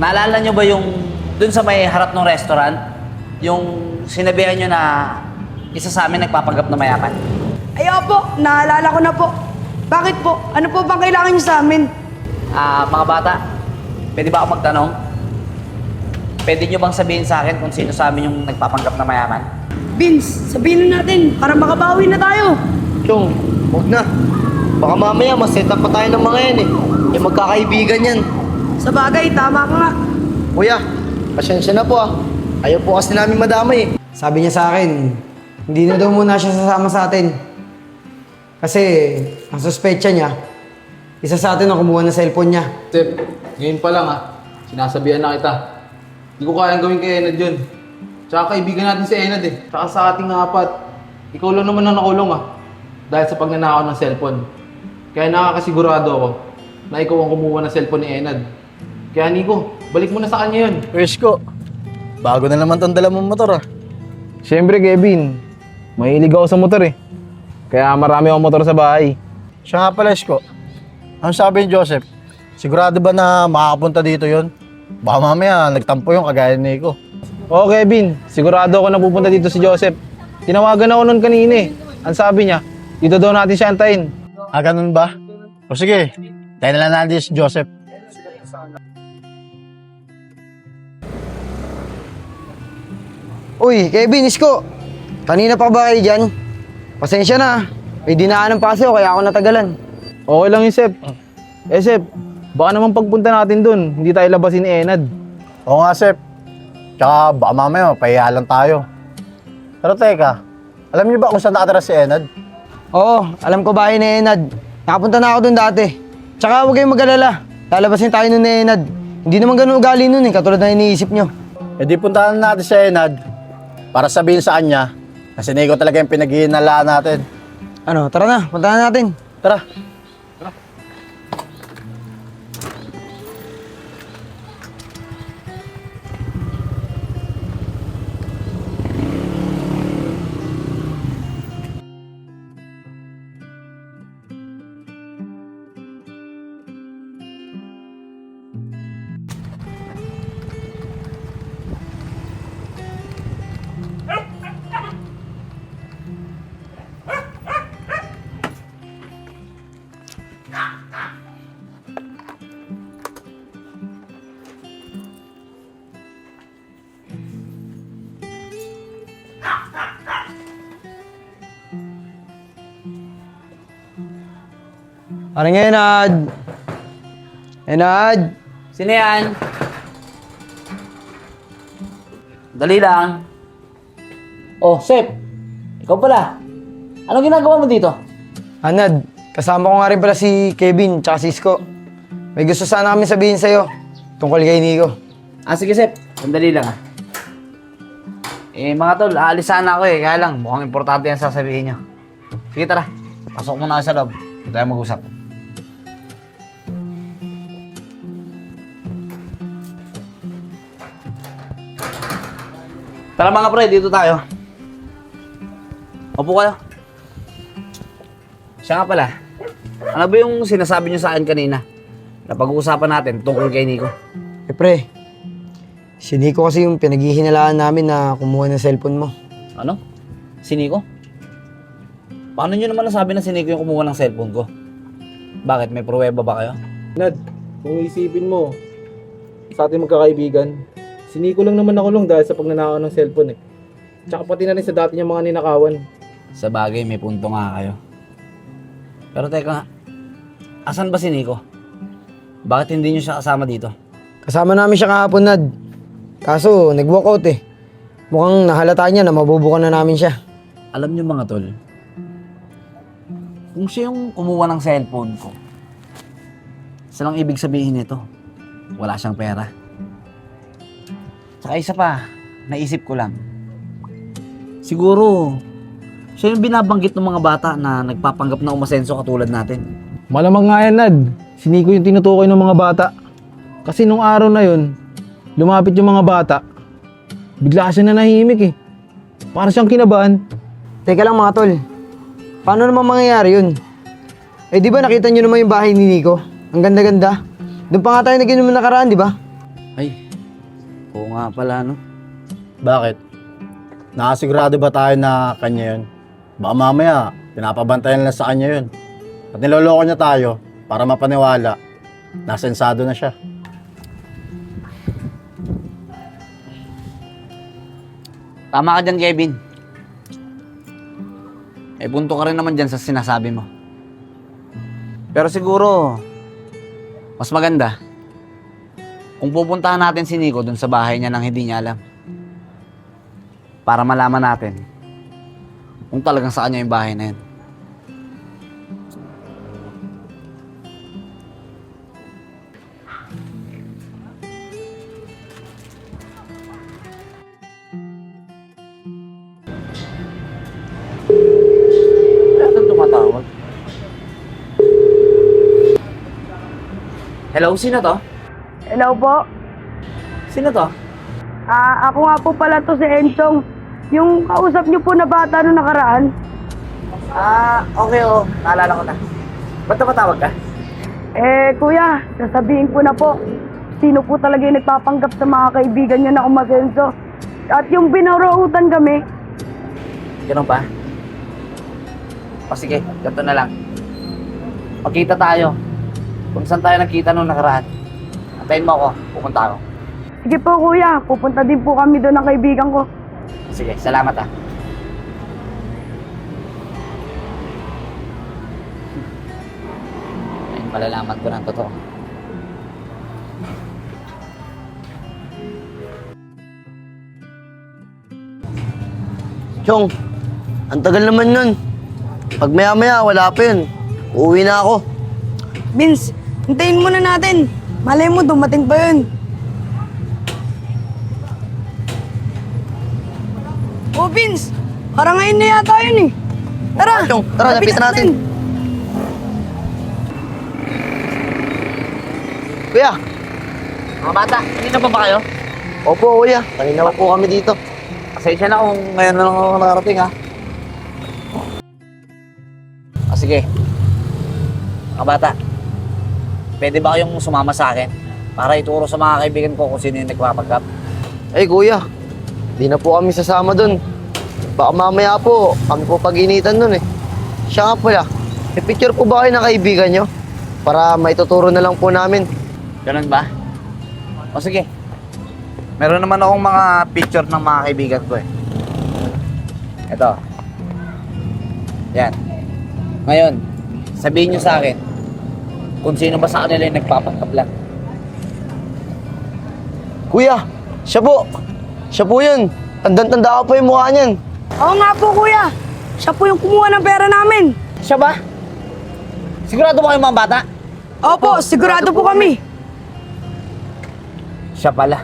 Naalala nyo ba yung dun sa may harap ng restaurant? Yung sinabihan nyo na isa sa amin nagpapanggap na mayaman? Ay, opo, naalala ko na po. Bakit po? Ano po bang kailangan niyo sa amin? Mga bata, pwede ba ako magtanong? Pwede nyo bang sabihin sa akin kung sino sa amin yung nagpapanggap na mayaman? Vince, sabihin na natin para makabawi na tayo. Chong, huwag na. Baka mamaya mas-set up pa tayo ng mga yan eh. Yung magkakaibigan yan. Sa bagay, tama ka nga. Kuya, pasensya na po ah. Ayaw po kasi namin madamay eh. Sabi niya sa akin, hindi na daw muna siya sasama sa atin. Kasi, ang suspecha niya, isa sa atin ang kumuha ng cellphone niya. Sep, ngayon pa lang sinasabihan na kita. Hindi ko kayang gawin kay Enad yun. Tsaka kaibigan natin si Enad eh. Tsaka sa ating apat, ikaw lang naman ang nakulong dahil sa pagnanakaw ng cellphone. Kaya nakakasigurado ako na ikaw ang kumuha ng cellphone ni Enad. Kaya Nico, balik mo na sa kanya yun. Presko, bago na naman tong dala mong motor ah. Siyempre Kevin, mahilig ako sa motor eh. Kaya marami akong motor sa bahay. Siya nga pala, Isko. Ano sabi ni Joseph? Sigurado ba na makakapunta dito yon? Baka mamaya nagtampo yung kagaya ni Nico. Oo Kevin, sigurado ako na pupunta dito si Joseph. Tinawagan ako noon kanina eh. Ang sabi niya, dito daw natin siya antayin. Ah, ganun ba? O sige, tayo na lang natin si Joseph. Uy, Kevin, Isko! Kanina pa ba kayo dyan? Pasensya na. May dinaanan pa kasi ako kaya ako natagalan. Okay lang yun, Sep. Sep, baka naman pagpunta natin dun, hindi tayo labasin ni Enad. Oo nga, Sep. Tsaka baka mamaya mapahiya lang tayo. Pero teka, alam niyo ba kung saan nakatira si Enad? Oo, alam ko bahay ni Enad. Nakapunta na ako dun dati. Tsaka huwag kayong mag-alala. Lalabasin tayo nun ni Enad. Hindi naman ganun ugali nun eh, katulad na iniisip nyo. E di puntahan natin si Enad para sabihin sa kanya na si Nico talaga yung pinaghihinalaan natin. Ano, tara na, puntahan natin. Tara. Parang Enad. Enad. Sino yan? Dali lang. Oh, Sep. Ikaw pala. Anong ginagawa mo dito? Enad, kasama ko nga rin pala si Kevin tsaka si Isko. May gusto sana kami sabihin sa'yo tungkol kay Nico. Sige, Sep. Sandali lang mga tol, aalis sana ako Kaya lang, mukhang importante yan sasabihin nyo. Sige, tara. Pasok muna kayo sa loob. Hindi tayo mag-usap. Tara mga pre, dito tayo. Opo kayo. Siya nga pala. Ano ba yung sinasabi nyo sa akin kanina? Na pag-uusapan natin tungkol kay Nico. Pre, si Nico kasi yung pinaghihinalaan namin na kumuha ng cellphone mo. Ano? Si Nico? Paano nyo naman nasabi na si Nico yung kumuha ng cellphone ko? Bakit? May pruweba ba kayo? Enad, kung isipin mo, sa ating magkakaibigan, si Nico lang naman nakulong dahil sa pagnanakaw ng cellphone eh. Tsaka pati na rin sa dati niyang mga ninakawan. Sa bagay, may punto nga kayo. Pero teka, asan ba si Nico? Bakit hindi nyo siya kasama dito? Kasama namin siya kahapon, Nad. Kaso, nag-walkout eh. Mukhang nahalata niya na mabubukan na namin siya. Alam nyo mga tol, kung siya yung kumuha ng cellphone ko, isa lang ibig sabihin nito, wala siyang pera. Saka isa pa, naisip ko lang, siguro, siya yung binabanggit ng mga bata na nagpapanggap na umasenso katulad natin. Malamang nga yan, Nad. Si Nico yung tinutukoy ng mga bata. Kasi nung araw na yun, lumapit yung mga bata, bigla siya na nahimik eh. Para siyang kinabahan. Teka lang mga tol, paano naman mangyayari yun? Eh di ba nakita nyo naman yung bahay ni Nico? Ang ganda-ganda. Doon pa nga tayo nag-inom nakaraan, di ba? Ay, oo nga pala, no? Bakit? Nakasigurado ba tayo na kanya yun? Baka mamaya, pinapabantayan lang sa kanya yun. At niloloko niya tayo para mapaniwala. Nasensado na siya. Tama ka dyan, Kevin. May punto ka rin naman dyan sa sinasabi mo. Pero siguro, mas maganda kung pupuntahan natin si Nico dun sa bahay niya nang hindi niya alam. Para malaman natin kung talagang sa kanya yung bahay na yun. Wala nang tumatawag. Hello, sino to? Hello po. Sino to? Ako nga po pala to si Enchong. Yung kausap niyo po na bata nung nakaraan. Okay, oo. Naalala ko na. Ba't napatawag ka? Kuya, sasabihin ko na po. Sino po talaga yung nagpapanggap sa mga kaibigan niya na umasenso. At yung binaroutan kami, Ganun ba? O sige, ganito na lang. Magkita tayo. Kung saan tayo nagkita nung nakaraan. Antayin mo ako, pupunta ako. sige po kuya, pupunta din po kami doon ng kaibigan ko. Sige, salamat ah. Ayun, malalaman ko ng totoo. Chong, ang tagal naman nun. Pag maya-maya, wala pa yun. Uuwi na ako. Vince, hintayin muna natin. Malay mo, dumating pa yun. Oh, Vince, parang ngayon na yata yun eh. Tara, Chong, tara, lapitan natin. Kuya, Mga bata, hindi na pa ba kayo? opo kuya, kanina pa po kami dito. Pasensya na kung ngayon na lang ako nakarating ha. Sige. Mga bata, pwede ba kayong sumama sa akin para ituro sa mga kaibigan ko kung sino yung nagpapanggap? Ay kuya, di na po kami sasama dun. Baka mamaya po, kami po pag-initan dun eh. Siya nga pala, may picture po ba kayo ng kaibigan nyo? Para maituturo na lang po namin. Ganun ba? O sige. Meron naman akong mga picture ng mga kaibigan ko eh. Ito. Yan. Ngayon, sabihin nyo sa akin kung sino ba sa kanila yung nagpapanggap lang. Kuya, siya po. Siya po yun. Tandang-tanda ko po yung mukha niyan. Oo nga po kuya, siya po yung kumuha ng pera namin. Siya ba? Sigurado ba kayo mga bata? Opo, sigurado po kami. Siya pala.